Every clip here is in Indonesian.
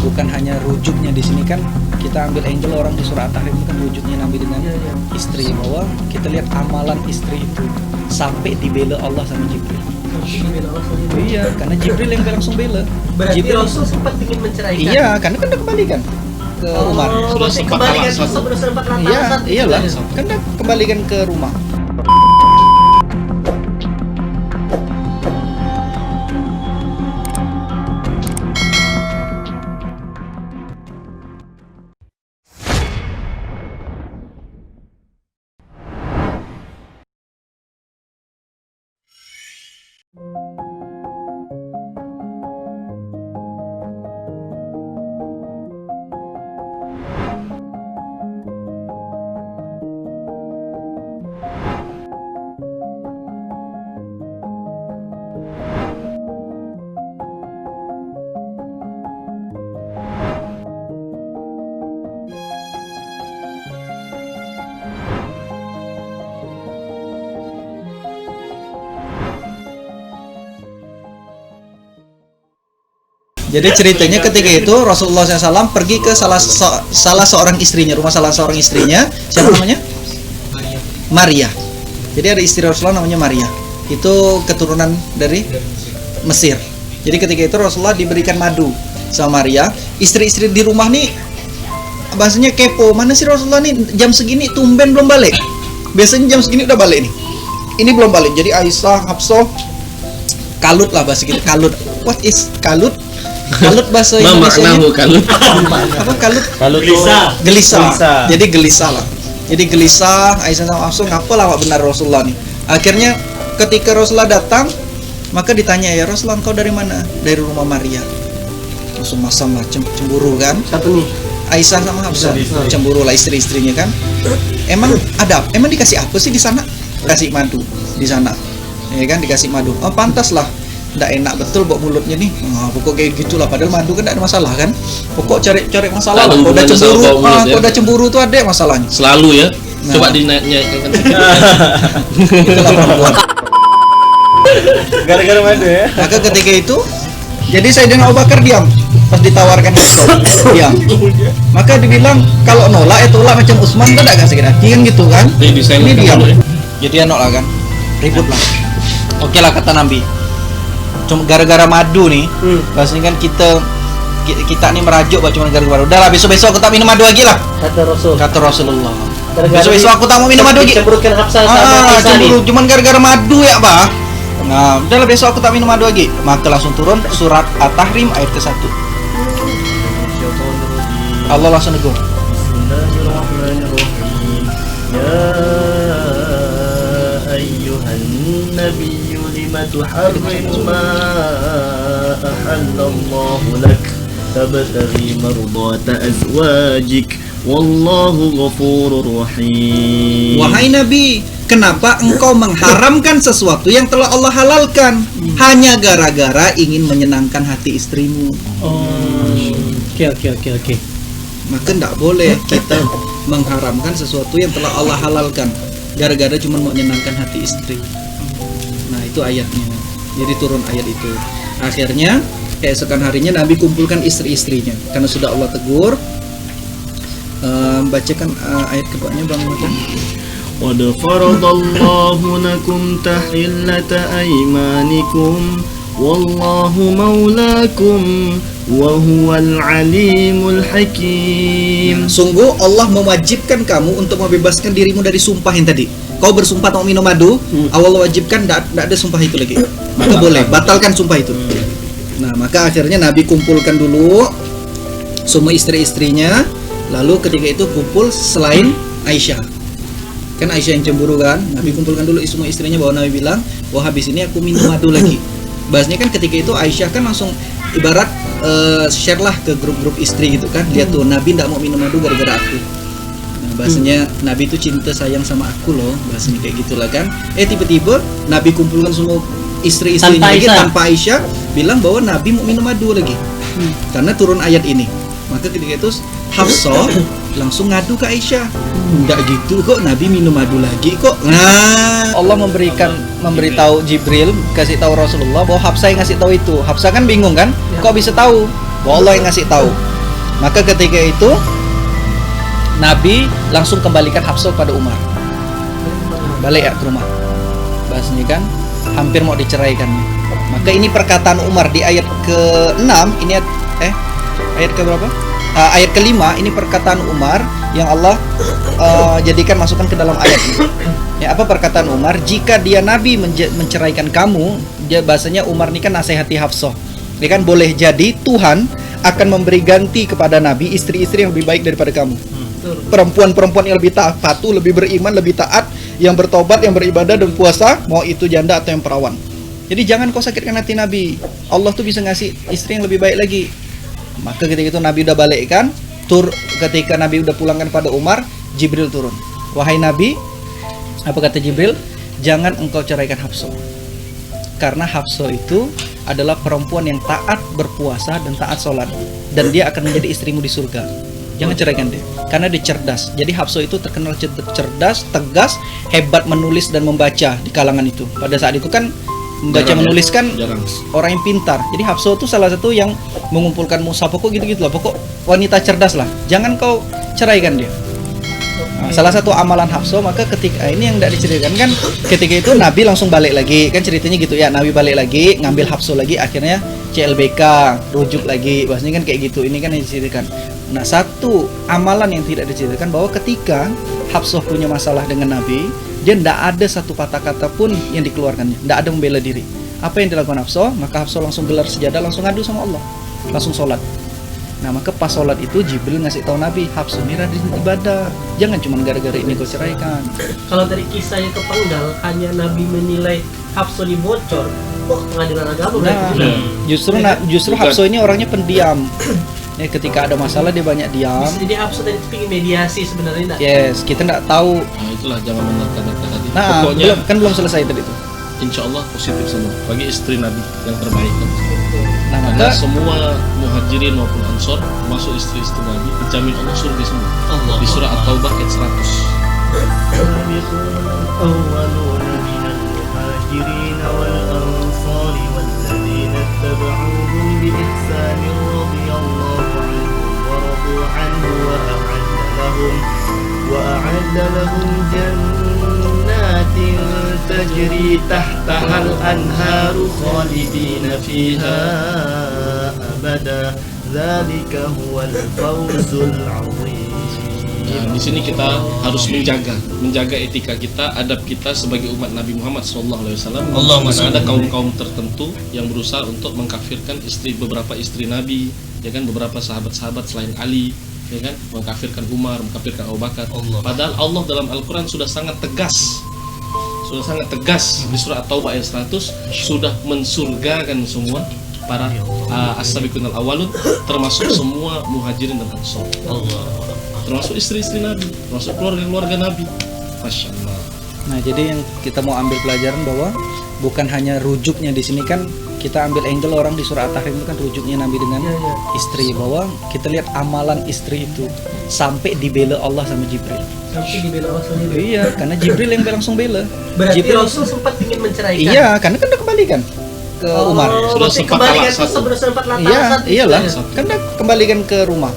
bukan hanya rujuknya di sini kan kita ambil angle orang di surah At-Tahrim itu kan rujuknya Nabi dengan istri, bahwa kita lihat amalan istri itu sampai dibela Allah sama Jibril. Iya, karena Jibril yang langsung bela. Berarti Jibril Rasul sempat ingin menceraikan. Iya, karena kan udah kembalikan ke Umar. Sudah sempat kembalikan kalah satu. sempat rata Iya, satu. iyalah. Kan udah kembalikan ke rumah. Jadi ceritanya ketika itu Rasulullah SAW pergi ke salah seorang istrinya, rumah salah seorang istrinya. Siapa namanya? Maria. Jadi ada istri Rasulullah namanya Maria. Itu keturunan dari Mesir. Jadi ketika itu Rasulullah diberikan madu sama Maria. Istri-istri di rumah nih bahasanya kepo. Mana sih Rasulullah nih jam segini tumben belum balik? Biasanya jam segini udah balik nih. Ini belum balik. Jadi Aisyah, Hafsah, kalut lah bahasa kita. Kalut. What is kalut? Kalut bahasa Indonesia. Kalut. Apa kalut? Kalut Gelisah. Jadi gelisah lah. Jadi gelisah Aisyah sama Hafsah, ngapa lah benar Rasulullah nih. Akhirnya ketika Rasulullah datang, maka ditanya, ya Rasulullah engkau dari mana? Dari rumah Maria. Langsung masam lah, cemburu kan? Satu nih. Aisyah sama Hafsah cemburu lah istri-istrinya kan. Emang dikasih apa sih di sana? Kasih madu di sana. Ya kan dikasih madu. Oh pantas lah. Nggak enak betul buat mulutnya nih. Pokok kayak gitulah, padahal madu kan nggak ada masalah kan. Pokok cari masalah. Kalau udah cemburu, kalau udah cemburu tuh ada masalahnya. Selalu ya. Nah. Coba dinaikkan. Itulah perempuan. Gara-gara madu ya. Maka ketika itu, jadi Sayyidina Abu Bakar diam pas ditawarkan itu, diam. Maka dibilang kalau nolak tolak macam Utsman kan tidak sakit hati kan gitu kan. Ini diam. Jadi nolak kan, ribut lah. Oke lah kata Nabi. Cuma gara-gara madu nih, bahasanya kan kita nih merajuk cuma gara-gara. Udahlah besok-besok aku tak minum madu lagi lah. Kata Rasulullah. Besok-besok aku tak mau minum madu lagi. Cemburukan Hafsah sama Aisyah nih. Cemburu cuman gara-gara madu ya, Bah. Nah, udahlah besok aku tak minum madu lagi. Maka langsung turun surat At-Tahrim ayat ke-1. Allah langsung negur. Bismillahirrahmanirrahim. Ya ayyuhan nabiyyu lima tuharrimu ma ahallallahu lak tabtaghi mardata azwajik wallahu ghafurur rahim. Wahai Nabi, kenapa engkau mengharamkan sesuatu yang telah Allah halalkan hanya gara-gara ingin menyenangkan hati istrimu? Oke. Maka tidak boleh kita mengharamkan sesuatu yang telah Allah halalkan gara-gara cuma mau menyenangkan hati istri. Nah itu ayatnya. Jadi turun ayat itu. Akhirnya keesokan harinya Nabi kumpulkan istri-istrinya karena sudah Allah tegur. Bacakan ayat keduanya Bang Madan. Qad faradallahu lakum tahillata aymanikum wallahu maulakum wa huwal alimul hakim. Sungguh Allah mewajibkan kamu untuk membebaskan dirimu dari sumpah yang tadi. Kau bersumpah mau minum madu, Allah wajibkan tidak ada sumpah itu lagi. Maka boleh batalkan sumpah itu. Nah, maka akhirnya Nabi kumpulkan dulu semua istri-istrinya. Lalu ketika itu kumpul selain Aisyah. Kan Aisyah yang cemburu kan. Nabi kumpulkan dulu semua istrinya, bahwa Nabi bilang, wah habis ini aku minum madu lagi. Bahasnya kan ketika itu Aisyah kan langsung ibarat share lah ke grup-grup istri gitu kan. Lihat tuh Nabi tidak mau minum madu gara-gara aku. Nah, bahasanya Nabi itu cinta sayang sama aku loh. Bahasanya kayak gitulah kan. Tiba-tiba Nabi kumpulkan semua istri-istrinya lagi tanpa Aisyah, bilang bahwa Nabi mau minum madu lagi. Karena turun ayat ini. Maka ketika itu Hafsah langsung ngadu ke Aisyah. Enggak gitu kok, Nabi minum madu lagi kok. Nah, Allah memberitahu Jibril, kasih tahu Rasulullah bahwa Hafsah yang ngasih tahu itu. Hafsah kan bingung kan? Kok bisa tahu? bahwa Allah yang ngasih tahu. Maka ketika itu Nabi langsung kembalikan Hafsah pada Umar. Balik ya ke rumah. Bahasanya kan hampir mau diceraikan. Maka ini perkataan Umar di ayat ke-6, ini ayat ke berapa? Ayat ke-5, ini perkataan Umar yang Allah jadikan masukkan ke dalam ayat ini. Ya, apa perkataan Umar? Jika dia Nabi menceraikan kamu, dia bahasanya Umar ini kan nasihati Hafsah. Dia kan boleh jadi Tuhan akan memberi ganti kepada Nabi istri-istri yang lebih baik daripada kamu. Perempuan-perempuan yang lebih patuh, lebih beriman, lebih taat, yang bertobat, yang beribadah dan puasa, mau itu janda atau yang perawan. Jadi jangan kau sakitkan hati Nabi. Allah tuh bisa ngasih istri yang lebih baik lagi. Maka ketika itu Nabi udah balikkan, ketika Nabi udah pulangkan pada Umar, Jibril turun. Wahai Nabi, apa kata Jibril? Jangan engkau ceraikan Hafsah. Karena Hafsah itu adalah perempuan yang taat berpuasa dan taat sholat, dan dia akan menjadi istrimu di surga. Jangan ceraikan dia, karena dia cerdas. Jadi Hafsah itu terkenal cerdas, tegas, hebat menulis dan membaca di kalangan itu. Pada saat itu kan membaca menulis kan orang yang pintar. Jadi Hafsah itu salah satu yang mengumpulkan mushaf, pokok gitu-gitu lah. Pokok wanita cerdas lah. Jangan kau ceraikan dia. Nah, salah satu amalan Hafsah, maka ketika ini yang tidak diceritakan kan, ketika itu Nabi langsung balik lagi. Kan ceritanya gitu ya, Nabi balik lagi, ngambil Hafsah lagi, akhirnya CLBK, rujuk lagi. Bahasanya kan kayak gitu. Ini kan yang diceritakan. Nah, satu amalan yang tidak diceritakan bahwa ketika Hafsah punya masalah dengan Nabi, dia tidak ada satu patah kata pun yang dikeluarkannya, tidak ada membela diri. Apa yang dilakukan Hafsah? Maka Hafsah langsung gelar sejadah, langsung ngadu sama Allah, langsung sholat. Nah, maka pas sholat itu Jibril ngasih tahu Nabi, Hafsah ini rajin ibadah, jangan cuma gara-gara ini kau ceraikan. Kalau dari kisahnya kepenggal, hanya Nabi menilai Hafsah dibocor, pengadilan agama Justru Hafsah ini orangnya pendiam. Ya, ketika ada masalah dia banyak diam. Jadi Hafsah tadi ingin mediasi sebenarnya. Yes, kita tidak tahu. Nah, itulah jangan menerka-nerka tadi. Nah, pokoknya belum selesai tadi itu. Insya Allah positif semua bagi istri Nabi yang terbaik. Nah, Karena maka semua muhajirin maupun ansor masuk istri-istri Nabi dijamin Allah surga semua. Allah. Di surah At-Taubah ayat 100. وأعد لهم جنات تجري تحتها الأنهار خالدين فيها أبدا ذلك هو الفوز العظيم. Nah, di sini kita harus menjaga etika kita, adab kita sebagai umat Nabi Muhammad SAW. Ada kaum tertentu yang berusaha untuk mengkafirkan beberapa istri Nabi, ya kan, beberapa sahabat-sahabat selain Ali, ya kan, mengkafirkan Umar, mengkafirkan Abu Bakar. Padahal Allah dalam Al-Quran sudah sangat tegas di surah At-Taubah ayat 100 sudah mensurgakan semua para as-sabiqun al-awwalun, termasuk semua muhajirin dan ansor, termasuk istri-istri Nabi, termasuk keluarga Nabi. Masya Allah. Nah, jadi yang kita mau ambil pelajaran bahwa bukan hanya rujuknya di sini kan, kita ambil angle orang di surah At-Tahrim itu kan rujuknya Nabi dengan istri, bahwa kita lihat amalan istri itu sampai dibela Allah sama Jibril. Sampai dibela Allah sama Jibril. Iya, karena Jibril yang langsung bela. Berarti Jibril Rasul sempat ingin menceraikan. Iya, karena kan udah kembalikan ke Umar. Sudah sempat kembalikan talak satu. sempat Iya, iyalah. Kan udah kembalikan ke rumah.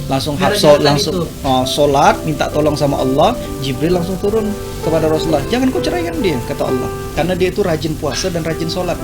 Langsung Hafsah langsung sholat, minta tolong sama Allah. Jibril langsung turun kepada Rasulullah, jangan kau ceraikan dia, kata Allah, karena dia itu rajin puasa dan rajin sholat,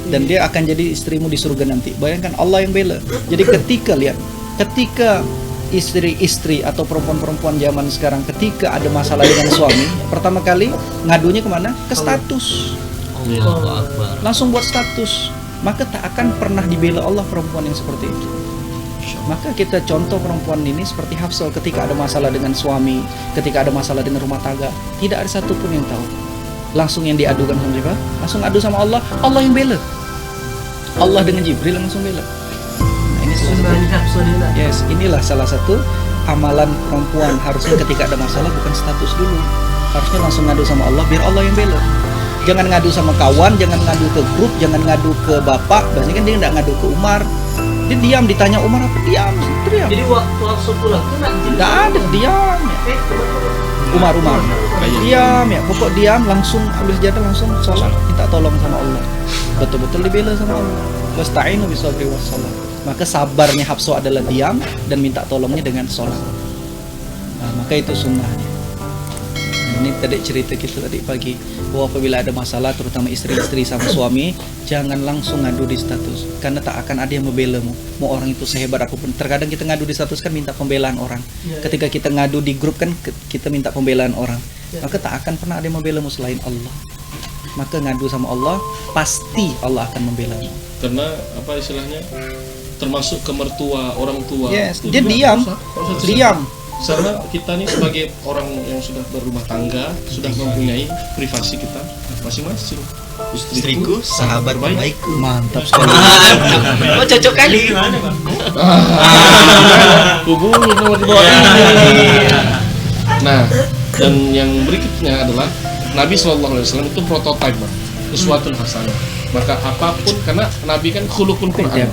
dan dia akan jadi istrimu di surga nanti. Bayangkan Allah yang bela. Jadi ketika istri-istri atau perempuan-perempuan zaman sekarang ketika ada masalah dengan suami, pertama kali ngadunya kemana? Ke status. Langsung buat status. Maka tak akan pernah dibela Allah perempuan yang seperti itu. Maka kita contoh perempuan ini seperti Hafsah, ketika ada masalah dengan suami, ketika ada masalah dengan rumah tangga, tidak ada satupun yang tahu. Langsung yang diadukan sama siapa? Langsung adu sama Allah. Allah yang bela. Allah dengan Jibril langsung bela. Nah, ini inilah salah satu amalan perempuan. Harusnya ketika ada masalah bukan status dulu, harusnya langsung ngadu sama Allah biar Allah yang bela. Jangan ngadu sama kawan, jangan ngadu ke grup, jangan ngadu ke bapak. Biasanya kan dia nggak ngadu ke Umar. Dia diam, ditanya Umar apa, diam. Jadi waktu langsung pulang tuh nggak ada, diam ya. Umar diam ya, pokok diam, langsung ambil sejadah, langsung sholat, minta tolong sama Allah. Betul-betul dibela sama Allah. Wasta'inu bisabri wassalah. Maka sabarnya Hafsah adalah diam dan minta tolongnya dengan sholat. Nah, maka itu sunnahnya. Nah, ini tadi cerita kita tadi pagi bahwa apabila ada masalah terutama istri-istri sama suami, jangan langsung ngadu di status karena tak akan ada yang membela mu. Mau orang itu sehebat apapun. Terkadang kita ngadu di status kan minta pembelaan orang. Ketika kita ngadu di grup kan kita minta pembelaan orang. Maka tak akan pernah ada yang membela mu selain Allah. Maka ngadu sama Allah, pasti Allah akan membela mu. Karena apa istilahnya, termasuk ke mertua, orang tua. Yes, itu dia juga diam. susah. Diam. Karena kita nih sebagai orang yang sudah berumah tangga, sudah mempunyai privasi kita masing-masing. Istriku sahabat baikku. Mantap sekali. Oh, cocok kali. Hubungi nomor di bawah ini. Nah, dan yang berikutnya adalah Nabi SAW itu prototipe, uswatun hasanah. Maka apapun, karena Nabi kan khuluqul Quran,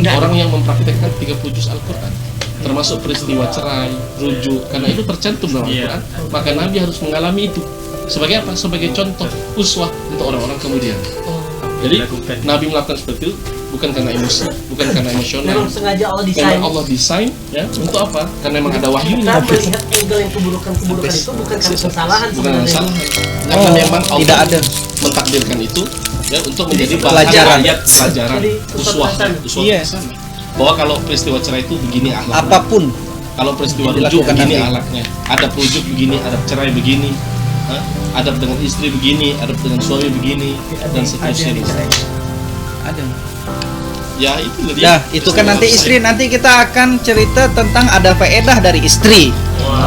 orang yang mempraktikkan 30 juz Al-Quran, termasuk peristiwa cerai, rujuk, karena itu tercantum dalam Al-Quran. Maka Nabi harus mengalami itu sebagai apa? Sebagai contoh uswah untuk orang-orang kemudian. Jadi Nabi melakukan seperti itu bukan karena emosi, bukan karena emosional. Memang sengaja Allah desain. Memang Allah desain ya untuk apa? Karena memang ada wahyu. Kita melihat angle yang keburukan-keburukan itu bukan karena kesalahan Bukan sebenarnya. kesalahan. Karena memang Allah tidak ada. mentakdirkan itu ya untuk menjadi bahan pelajaran. ayat pelajaran Jadi, uswah uswah Iya. hasanah. Bahwa kalau peristiwa cerai itu begini akhlaknya. Apapun Kalau peristiwa rujuk Dilakukan begini Nabi. akhlaknya. Adab rujuk begini, adab cerai begini. Adab dengan istri begini, adab dengan suami begini, dan seterusnya. ada. Ya itu jadi. Nah, itu kan nanti istri, nanti kita akan cerita tentang ada faedah dari istri.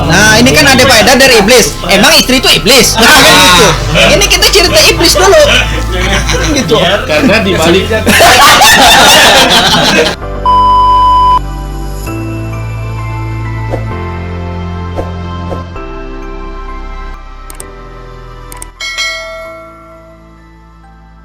Nah, ini kan ada faedah dari iblis. Emang istri itu iblis? Nah, kan gitu. Ini kita cerita iblis dulu. Kan gitu. Karena di balik